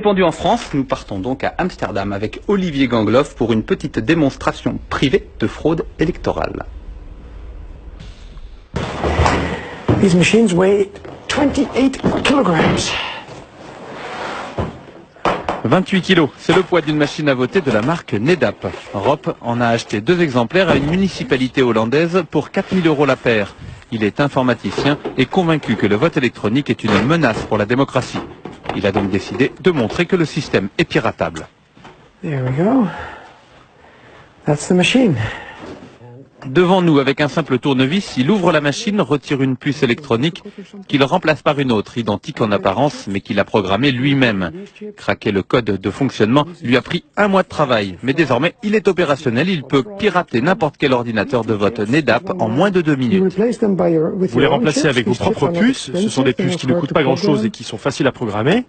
Pendu en France, nous partons donc à Amsterdam avec Olivier Gangloff pour une petite démonstration privée de fraude électorale. These machines weigh 28 kilograms. 28 kilos, c'est le poids d'une machine à voter de la marque NEDAP. Rob en a acheté 2 exemplaires à une municipalité hollandaise pour 4 000 € la paire. Il est informaticien et convaincu que le vote électronique est une menace pour la démocratie. Il a donc décidé de montrer que le système est piratable. There we go. That's the machine. Devant nous, avec un simple tournevis, il ouvre la machine, retire une puce électronique qu'il remplace par une autre, identique en apparence, mais qu'il a programmée lui-même. Craquer le code de fonctionnement lui a pris 1 mois de travail, mais désormais, il est opérationnel, il peut pirater n'importe quel ordinateur de vote NEDAP en moins de 2 minutes. Vous les remplacez avec vos propres puces, ce sont des puces qui ne coûtent pas grand-chose et qui sont faciles à programmer.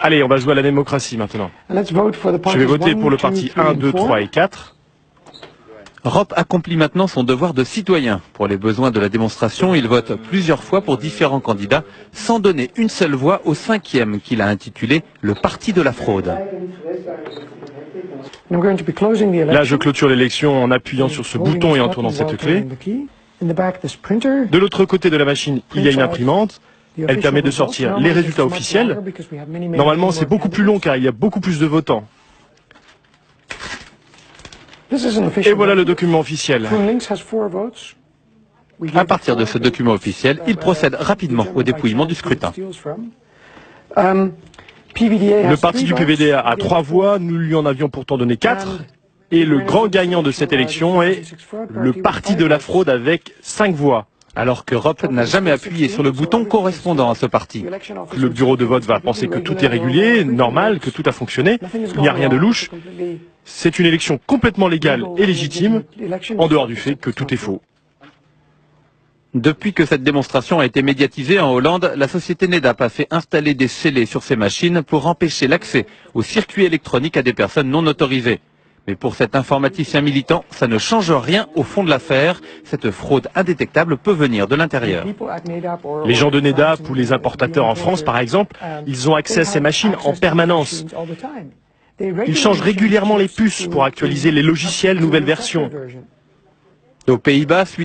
Allez, on va jouer à la démocratie maintenant. Je vais voter pour le parti 1, 2, 3 et 4. Rob accomplit maintenant son devoir de citoyen. Pour les besoins de la démonstration, il vote plusieurs fois pour différents candidats, sans donner une seule voix au 5e qu'il a intitulé « Le Parti de la fraude ». Là, je clôture l'élection en appuyant sur ce bouton et en tournant cette clé. De l'autre côté de la machine, il y a une imprimante. Elle permet de sortir les résultats officiels. Normalement, c'est beaucoup plus long car il y a beaucoup plus de votants. Et voilà le document officiel. À partir de ce document officiel, il procède rapidement au dépouillement du scrutin. Le parti du PVDA a 3 voix, nous lui en avions pourtant donné 4. Et le grand gagnant de cette élection est le parti de la fraude avec 5 voix. Alors que Rob n'a jamais appuyé sur le bouton correspondant à ce parti. Le bureau de vote va penser que tout est régulier, normal, que tout a fonctionné, il n'y a rien de louche. C'est une élection complètement légale et légitime, en dehors du fait que tout est faux. Depuis que cette démonstration a été médiatisée en Hollande, la société NEDAP a fait installer des scellés sur ses machines pour empêcher l'accès aux circuits électroniques à des personnes non autorisées. Mais pour cet informaticien militant, ça ne change rien au fond de l'affaire. Cette fraude indétectable peut venir de l'intérieur. Les gens de NEDAP ou les importateurs en France, par exemple, ils ont accès à ces machines en permanence. Ils changent régulièrement les puces pour actualiser les logiciels nouvelle version. Aux Pays-Bas,